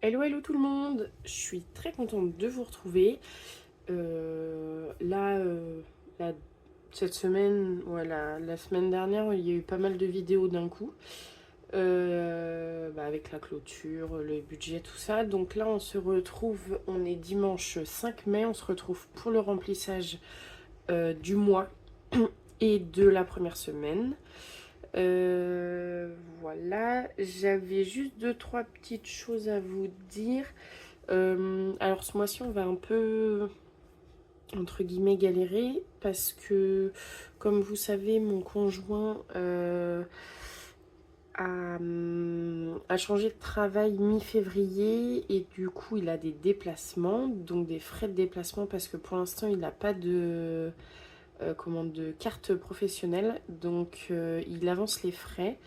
Hello hello tout le monde, je suis très contente de vous retrouver. Là, cette semaine, ouais, la semaine dernière, il y a eu pas mal de vidéos d'un coup. Avec la clôture, le budget, tout ça. Donc là, on se retrouve, on est dimanche 5 mai, on se retrouve pour le remplissage du mois et de la première semaine. Voilà, j'avais juste deux, trois petites choses à vous dire. Alors ce mois-ci, on va un peu, entre guillemets, galérer parce que, comme vous savez, mon conjoint a changé de travail mi-février et du coup, il a des déplacements, donc des frais de déplacement parce que pour l'instant, il n'a pas de carte professionnelle, donc il avance les frais.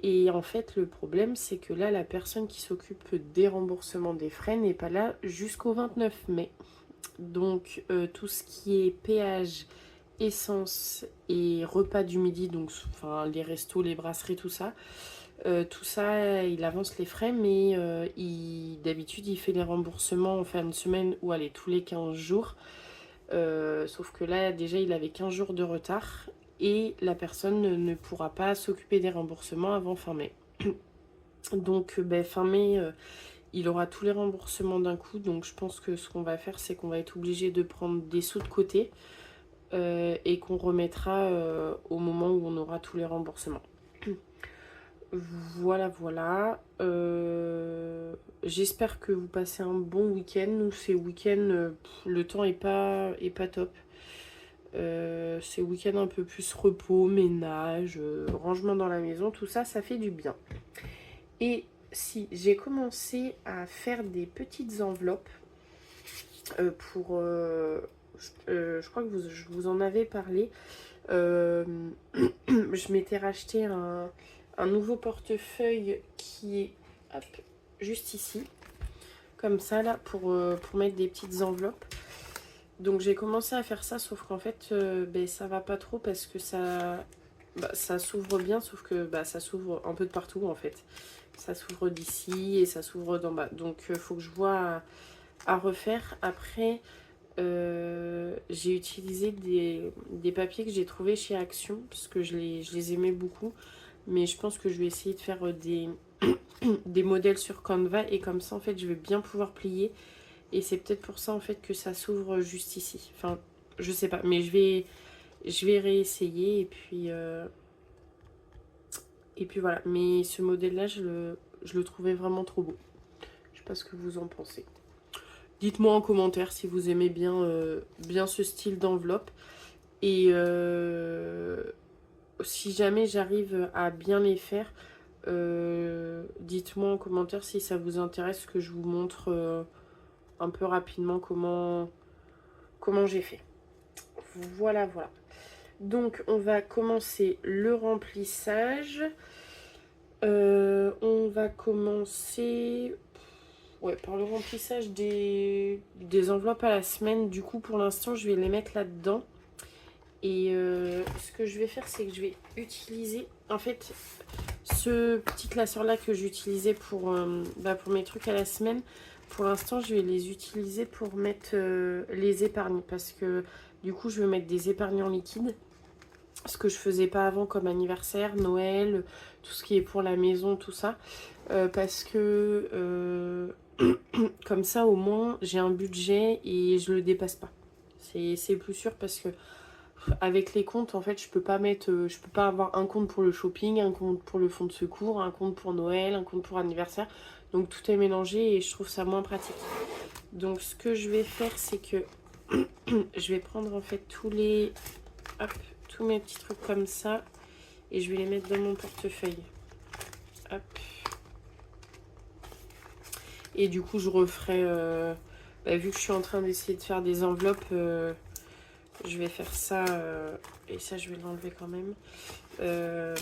Et en fait, le problème, c'est que là, la personne qui s'occupe des remboursements des frais n'est pas là jusqu'au 29 mai. Donc, tout ce qui est péage, essence et repas du midi, donc enfin, les restos, les brasseries, tout ça, il avance les frais, mais d'habitude, il fait les remboursements en fin de semaine ou allez, tous les 15 jours. Sauf que là, déjà, il avait 15 jours de retard et la personne ne pourra pas s'occuper des remboursements avant fin mai. Donc, fin mai, il aura tous les remboursements d'un coup. Donc, je pense que ce qu'on va faire, c'est qu'on va être obligé de prendre des sous de côté et qu'on remettra au moment où on aura tous les remboursements. Voilà, voilà. J'espère que vous passez un bon week-end. Nous, ces week-ends, le temps est pas top. Ces week-ends un peu plus repos, ménage, rangement dans la maison, tout ça, ça fait du bien. Et si j'ai commencé à faire des petites enveloppes pour... je crois que je vous en avais parlé. Euh, je m'étais racheté un nouveau portefeuille qui est hop, juste ici, comme ça, là, pour mettre des petites enveloppes. Donc j'ai commencé à faire ça, sauf qu'en fait, ça va pas trop parce que ça s'ouvre bien, sauf que ça s'ouvre un peu de partout en fait. Ça s'ouvre d'ici et ça s'ouvre d'en bas. Donc faut que je vois à refaire. Après, j'ai utilisé des papiers que j'ai trouvés chez Action parce que je les aimais beaucoup. Mais je pense que je vais essayer de faire des modèles sur Canva et comme ça en fait je vais bien pouvoir plier. Et c'est peut-être pour ça en fait que ça s'ouvre juste ici. Enfin, je sais pas, mais je vais réessayer et puis voilà. Mais ce modèle-là, je le trouvais vraiment trop beau. Je sais pas ce que vous en pensez. Dites-moi en commentaire si vous aimez bien ce style d'enveloppe. Et si jamais j'arrive à bien les faire, dites-moi en commentaire si ça vous intéresse que je vous montre un peu rapidement comment j'ai fait. Voilà, voilà. Donc, on va commencer le remplissage. On va commencer par le remplissage des enveloppes à la semaine. Du coup, pour l'instant, je vais les mettre là-dedans. Et ce que je vais faire, c'est que je vais utiliser, en fait, ce petit classeur-là que j'utilisais pour mes trucs à la semaine. Pour l'instant, je vais les utiliser pour mettre les épargnes. Parce que du coup, je vais mettre des épargnes en liquide. Ce que je faisais pas avant comme anniversaire, Noël, tout ce qui est pour la maison, tout ça. Parce que comme ça, au moins, j'ai un budget et je le dépasse pas. C'est plus sûr parce que avec les comptes, en fait, je peux pas avoir un compte pour le shopping, un compte pour le fonds de secours, un compte pour Noël, un compte pour anniversaire. Donc tout est mélangé et je trouve ça moins pratique. Donc ce que je vais faire, c'est que je vais prendre en fait hop, tous mes petits trucs comme ça et je vais les mettre dans mon portefeuille. Hop. Et du coup, je referai, vu que je suis en train d'essayer de faire des enveloppes, je vais faire ça, et ça, je vais l'enlever quand même. Je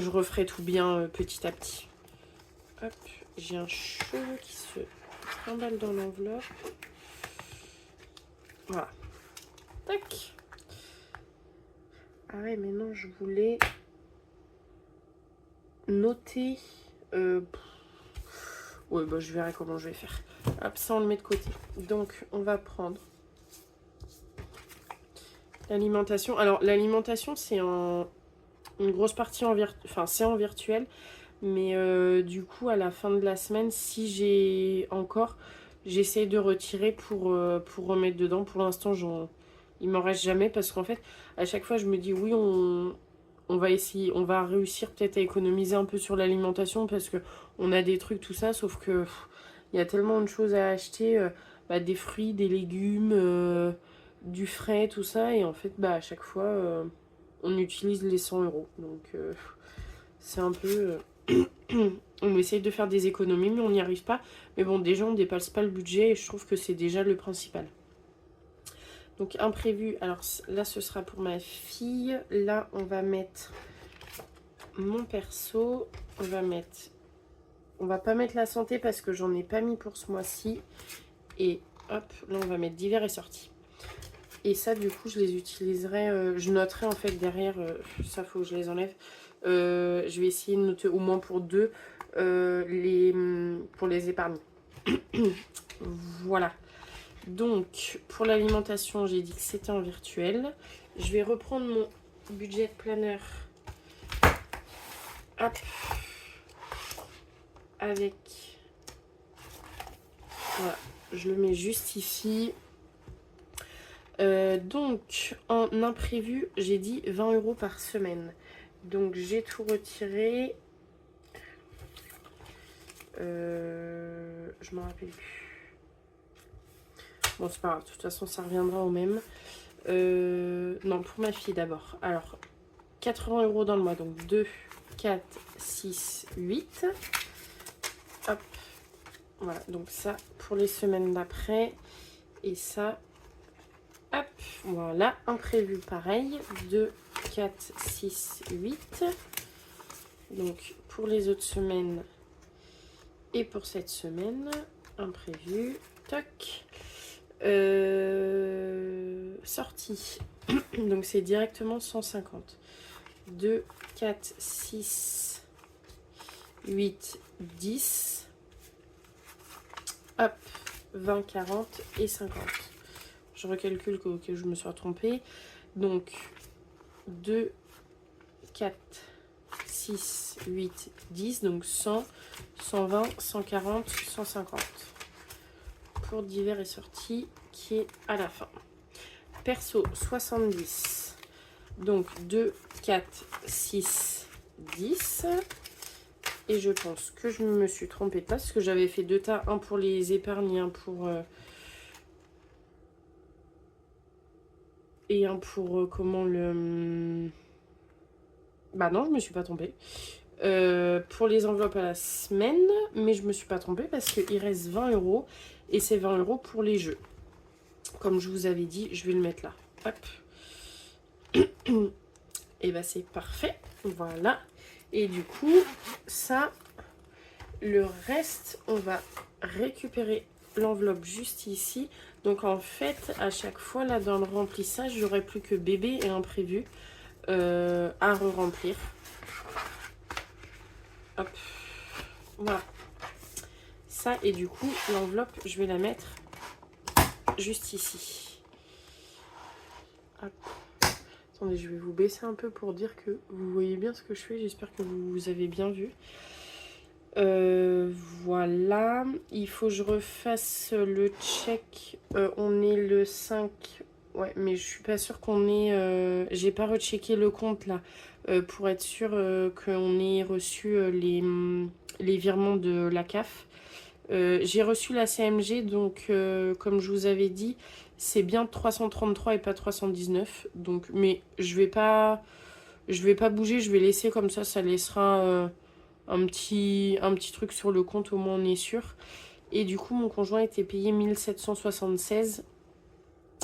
referai tout bien petit à petit. Hop, j'ai un cheveu qui se trimballe dans l'enveloppe. Voilà. Tac. Ah ouais, mais non, je voulais noter. Ouais, bah, je verrai comment je vais faire. Hop, ça, on le met de côté. Donc, on va prendre l'alimentation. Alors, l'alimentation, c'est une grosse partie c'est en virtuel. Mais du coup, à la fin de la semaine, si j'ai encore, j'essaie de retirer pour remettre dedans. Pour l'instant, il m'en reste jamais parce qu'en fait, à chaque fois, je me dis oui, on va essayer, on va réussir peut-être à économiser un peu sur l'alimentation parce que on a des trucs, tout ça, sauf que il y a tellement de choses à acheter, bah, des fruits, des légumes, du frais, tout ça, et en fait, bah, à chaque fois, on utilise les 100 €. Donc, c'est un peu. On essaye de faire des économies, mais on n'y arrive pas. Mais bon, déjà, on ne dépasse pas le budget et je trouve que c'est déjà le principal. Donc, imprévu. Alors là, ce sera pour ma fille. Là, on va mettre mon perso. On va pas mettre la santé parce que j'en ai pas mis pour ce mois-ci. Et hop, là, on va mettre divers et sorties. Et ça, du coup, je les utiliserai. Je noterai en fait derrière. Ça, faut que je les enlève. Je vais essayer de noter au moins pour deux pour les épargner. Voilà. Donc, pour l'alimentation, j'ai dit que c'était en virtuel. Je vais reprendre mon budget planner. Hop. Avec... Voilà. Je le mets juste ici. Donc, en imprévu, j'ai dit 20 € par semaine. Donc, j'ai tout retiré. Je m'en rappelle plus. Bon, c'est pas grave, de toute façon, ça reviendra au même. Non, pour ma fille d'abord. Alors, 80 € dans le mois. Donc, 2, 4, 6, 8. Hop. Voilà, donc ça pour les semaines d'après. Et ça, hop, voilà. Imprévu, pareil. 2, 4, 6, 8. Donc, pour les autres semaines et pour cette semaine, imprévu. Toc. Sortie. Donc c'est directement 150. 2, 4, 6, 8, 10. Hop, 20, 40 et 50. Je recalcule que je me suis trompée. Donc 2, 4, 6, 8, 10. Donc 100, 120, 140, 150. Pour divers et sorties qui est à la fin. Perso 70. Donc 2, 4, 6, 10. Et je pense que je me suis trompée de place parce que j'avais fait deux tas, un pour les épargnes et un pour comment le... Bah non, je me suis pas trompée. Pour les enveloppes à la semaine, mais je me suis pas trompée parce qu'il reste 20 € et c'est 20 € pour les jeux. Comme je vous avais dit, je vais le mettre là. Hop. Et bah c'est parfait. Voilà. Et du coup, ça, le reste, on va récupérer l'enveloppe juste ici. Donc en fait, à chaque fois, là, dans le remplissage, j'aurai plus que bébé et imprévu à re-remplir. Hop. Voilà. Ça, et du coup, l'enveloppe, je vais la mettre juste ici. Hop. Attendez, je vais vous baisser un peu pour dire que vous voyez bien ce que je fais. J'espère que vous avez bien vu. Voilà. Il faut que je refasse le check. On est le 5. Ouais, mais je suis pas sûre qu'on ait... j'ai pas rechecké le compte là. Pour être sûre qu'on ait reçu les virements de la CAF. J'ai reçu la CMG, donc comme je vous avais dit, c'est bien 333 et pas 319. Donc, mais je vais pas bouger, je vais laisser comme ça laissera un petit truc sur le compte, au moins on est sûr. Et du coup, mon conjoint était payé 1776.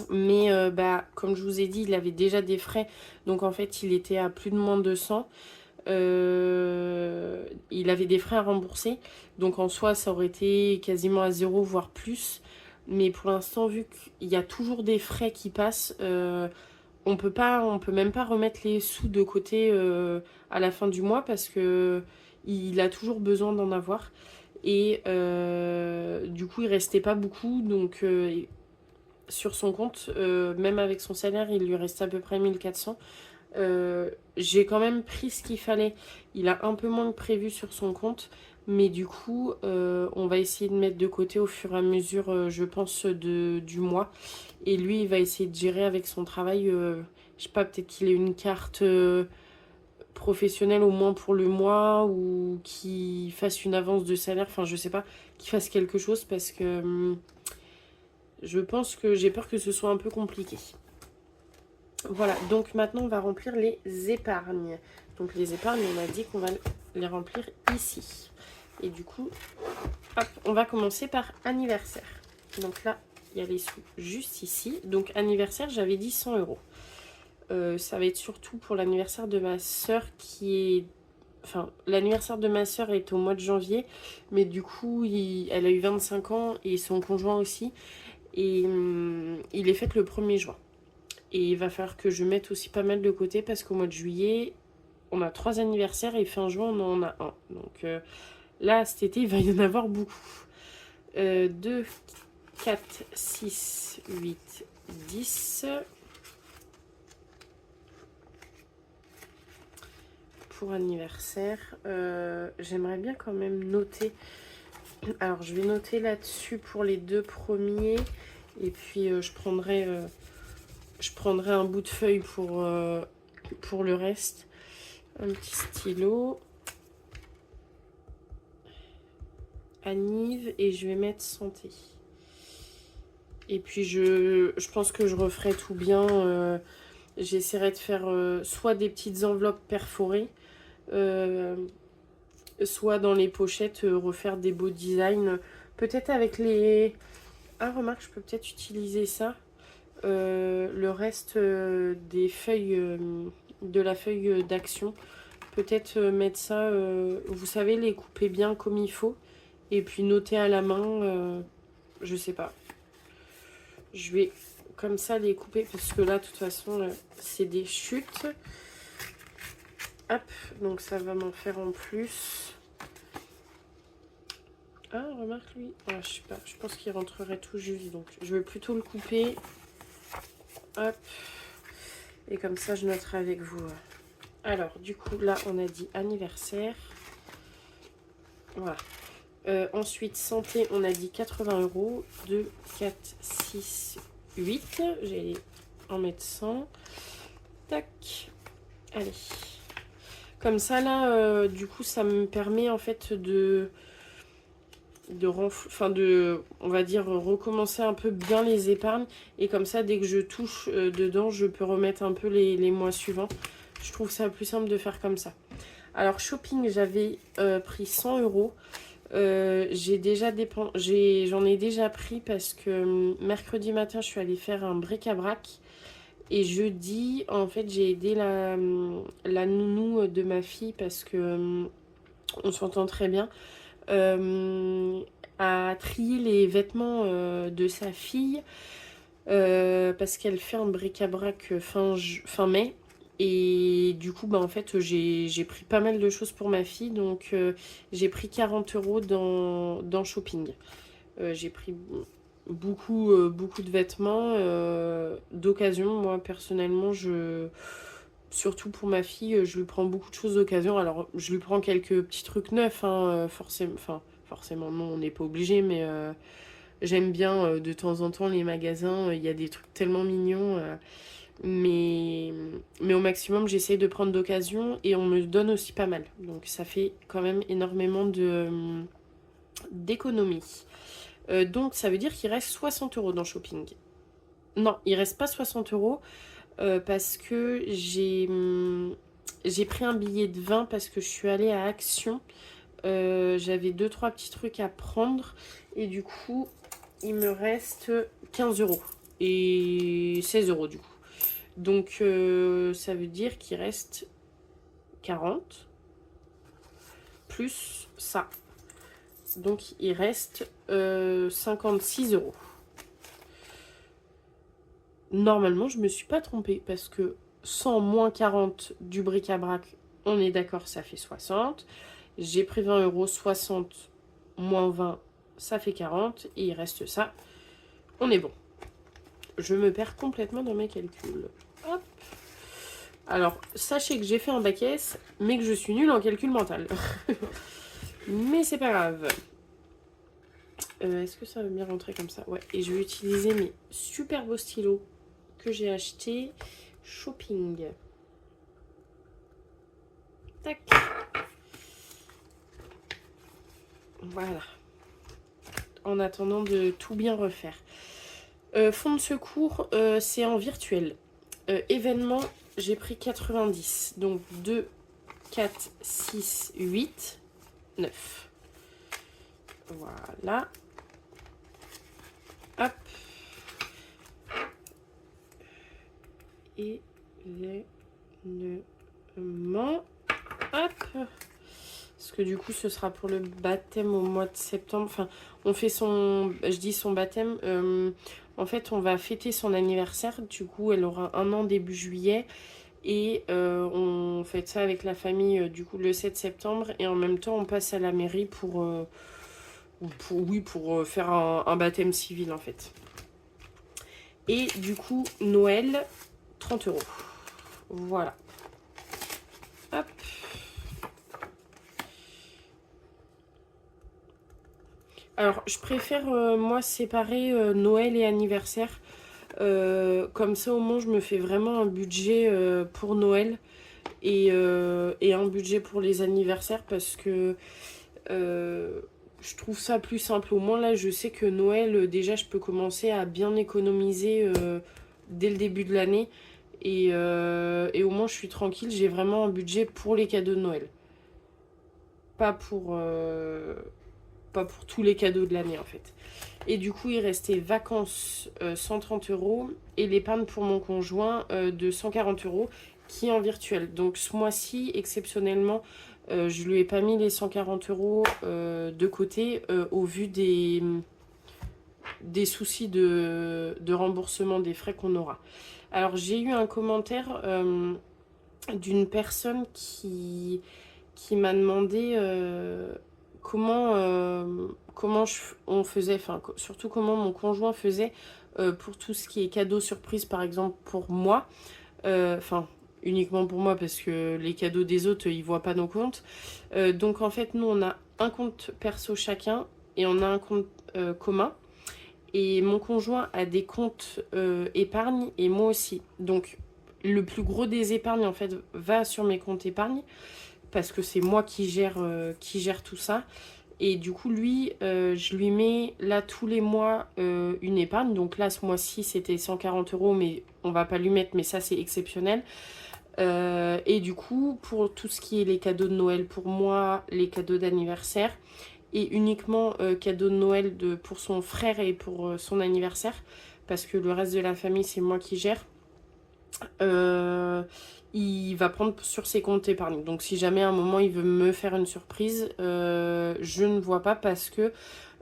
Mais bah, comme je vous ai dit, il avait déjà des frais. Donc en fait, il était à plus de moins de 100. Il avait des frais à rembourser. Donc en soi, ça aurait été quasiment à 0, voire plus. Mais pour l'instant, vu qu'il y a toujours des frais qui passent, on peut même pas remettre les sous de côté à la fin du mois parce que il a toujours besoin d'en avoir. Et du coup, il restait pas beaucoup. Donc, sur son compte, même avec son salaire, il lui restait à peu près 1400. J'ai quand même pris ce qu'il fallait. Il a un peu moins que prévu sur son compte. Mais du coup, on va essayer de mettre de côté au fur et à mesure, je pense, du mois. Et lui, il va essayer de gérer avec son travail. Je sais pas, peut-être qu'il ait une carte professionnelle au moins pour le mois ou qu'il fasse une avance de salaire. Enfin, je sais pas, qu'il fasse quelque chose parce que je pense que j'ai peur que ce soit un peu compliqué. Voilà, donc maintenant on va remplir les épargnes. Donc les épargnes, on a dit qu'on va les remplir ici. Et du coup, hop, on va commencer par anniversaire. Donc là, il y a les sous juste ici. Donc anniversaire, j'avais dit 100 euros. Ça va être surtout pour l'anniversaire de ma soeur qui est... Enfin, l'anniversaire de ma soeur est au mois de janvier. Mais du coup, elle a eu 25 ans et son conjoint aussi. Et il est fait le 1er juin. Et il va falloir que je mette aussi pas mal de côté parce qu'au mois de juillet, on a 3 anniversaires et fin juin, on en a un. Donc là, cet été, il va y en avoir beaucoup. 2, 4, 6, 8, 10. Pour anniversaire, j'aimerais bien quand même noter. Alors, je vais noter là-dessus pour les 2 premiers. Et puis, je prendrai un bout de feuille pour le reste. Un petit stylo. Anniv et je vais mettre santé. Et puis je pense que je referai tout bien. J'essaierai de faire soit des petites enveloppes perforées, soit dans les pochettes refaire des beaux designs. Peut-être avec les... Ah, remarque, je peux peut-être utiliser ça. Le reste des feuilles, de la feuille d'action. Peut-être mettre ça, vous savez, les couper bien comme il faut. Et puis noter à la main, je sais pas. Je vais comme ça les couper parce que là, de toute façon, c'est des chutes. Hop, donc ça va m'en faire en plus. Ah, remarque lui. Ah, je sais pas, je pense qu'il rentrerait tout juste. Donc je vais plutôt le couper. Hop. Et comme ça, je noterai avec vous. Alors, du coup, là, on a dit anniversaire. Voilà. Ensuite, santé, on a dit 80 euros. 2, 4, 6, 8. J'ai en mettre 100. Tac. Allez. Comme ça, là, du coup, ça me permet en fait on va dire, recommencer un peu bien les épargnes. Et comme ça, dès que je touche dedans, je peux remettre un peu les mois suivants. Je trouve ça plus simple de faire comme ça. Alors, shopping, j'avais pris 100 euros. J'en ai déjà pris parce que mercredi matin, je suis allée faire un bric-à-brac. Et jeudi, en fait, j'ai aidé la nounou de ma fille parce que on s'entend très bien. À trier les vêtements de sa fille parce qu'elle fait un bric-à-brac fin mai. Et du coup, bah, en fait, j'ai pris pas mal de choses pour ma fille. Donc, j'ai pris 40 euros dans shopping. J'ai pris beaucoup de vêtements d'occasion. Moi, personnellement, surtout pour ma fille, je lui prends beaucoup de choses d'occasion. Alors, je lui prends quelques petits trucs neufs, hein, forcément. Enfin, forcément, non, on n'est pas obligé, mais j'aime bien de temps en temps les magasins. Il y a des trucs tellement mignons. Mais au maximum, j'essaye de prendre d'occasion et on me donne aussi pas mal. Donc, ça fait quand même énormément d'économies. Donc, ça veut dire qu'il reste 60 euros dans shopping. Non, il reste pas 60 euros parce que j'ai pris un billet de 20 parce que je suis allée à Action. J'avais 2-3 petits trucs à prendre et du coup, il me reste 15 euros et 16 euros du coup. Donc, ça veut dire qu'il reste 40 plus ça. Donc, il reste 56 euros. Normalement, je me suis pas trompée parce que 100 moins 40 du bric-à-brac, on est d'accord, ça fait 60. J'ai pris 20 euros, 60 moins 20, ça fait 40. Et il reste ça. On est bon. Je me perds complètement dans mes calculs. Hop. Alors, sachez que j'ai fait un bac S, mais que je suis nulle en calcul mental. Mais c'est pas grave. Est-ce que ça va bien rentrer comme ça? Ouais, et je vais utiliser mes super beaux stylos que j'ai achetés shopping. Tac. Voilà. En attendant de tout bien refaire. Fond de secours, c'est en virtuel. Événement, j'ai pris 90. Donc 2, 4, 6, 8, 9. Voilà. Hop. Événement. Hop. Parce que du coup, ce sera pour le baptême au mois de septembre. Enfin, on fait son... Je dis son baptême. En fait, on va fêter son anniversaire. Du coup, elle aura 1 an début juillet. Et on fête ça avec la famille, du coup, le 7 septembre. Et en même temps, on passe à la mairie pour faire un baptême civil, en fait. Et du coup, Noël, 30 €. Voilà. Hop. Alors, je préfère, moi, séparer Noël et anniversaire. Comme ça, au moins, je me fais vraiment un budget pour Noël et un budget pour les anniversaires parce que je trouve ça plus simple. Au moins, là, je sais que Noël, déjà, je peux commencer à bien économiser dès le début de l'année. Et au moins, je suis tranquille. J'ai vraiment un budget pour les cadeaux de Noël. Pas pour tous les cadeaux de l'année, en fait. Et du coup, il restait vacances 130 € et l'épargne pour mon conjoint de 140 € qui est en virtuel. Donc ce mois-ci, exceptionnellement, je lui ai pas mis les 140 € de côté au vu des soucis de remboursement des frais qu'on aura. Alors j'ai eu un commentaire d'une personne qui m'a demandé comment on faisait, enfin surtout comment mon conjoint faisait pour tout ce qui est cadeau surprise par exemple pour moi, enfin uniquement pour moi parce que les cadeaux des autres ils voient pas nos comptes. Donc en fait nous on a un compte perso chacun et on a un compte commun. Et mon conjoint a des comptes épargne et moi aussi. Donc le plus gros des épargnes en fait va sur mes comptes épargne parce que c'est moi qui gère tout ça. Et du coup lui, je lui mets là tous les mois une épargne. Donc là ce mois-ci c'était 140 € mais on va pas lui mettre, mais ça c'est exceptionnel. Et du coup pour tout ce qui est les cadeaux de Noël pour moi, les cadeaux d'anniversaire, et uniquement cadeau de Noël pour son frère et pour son anniversaire, parce que le reste de la famille, c'est moi qui gère. Il va prendre sur ses comptes épargne. Donc si jamais à un moment il veut me faire une surprise, je ne vois pas parce que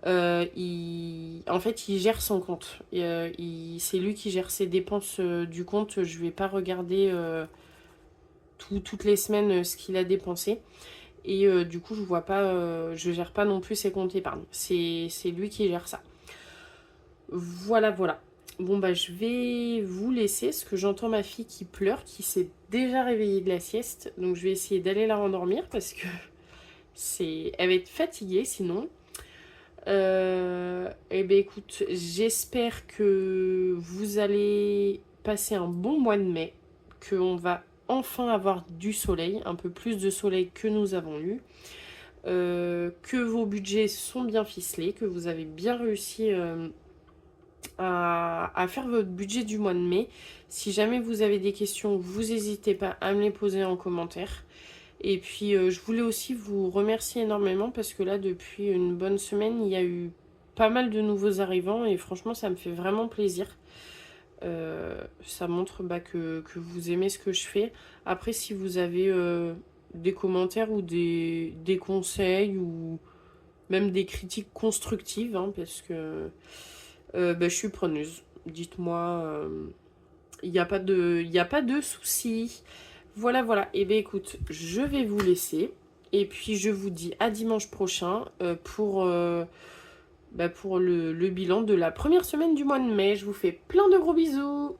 en fait il gère son compte. C'est lui qui gère ses dépenses du compte. Je vais pas regarder toutes les semaines ce qu'il a dépensé. Et du coup, je gère pas non plus ses comptes épargne. C'est lui qui gère ça. Voilà, voilà. Bon, bah, je vais vous laisser parce que j'entends ma fille qui pleure, qui s'est déjà réveillée de la sieste. Donc, je vais essayer d'aller la rendormir parce que elle va être fatiguée sinon. Eh bien, écoute, j'espère que vous allez passer un bon mois de mai, qu'on va enfin avoir du soleil, un peu plus de soleil que nous avons eu, que vos budgets sont bien ficelés, que vous avez bien réussi à faire votre budget du mois de mai. Si jamais vous avez des questions, vous n'hésitez pas à me les poser en commentaire. Et puis je voulais aussi vous remercier énormément parce que là depuis une bonne semaine il y a eu pas mal de nouveaux arrivants et franchement ça me fait vraiment plaisir. Ça montre que vous aimez ce que je fais. Après si vous avez des commentaires ou des conseils ou même des critiques constructives, hein, parce que je suis preneuse. Dites-moi, il n'y a pas de souci. Voilà, voilà. Et bien écoute, je vais vous laisser. Et puis je vous dis à dimanche prochain pour le bilan de la première semaine du mois de mai. Je vous fais plein de gros bisous.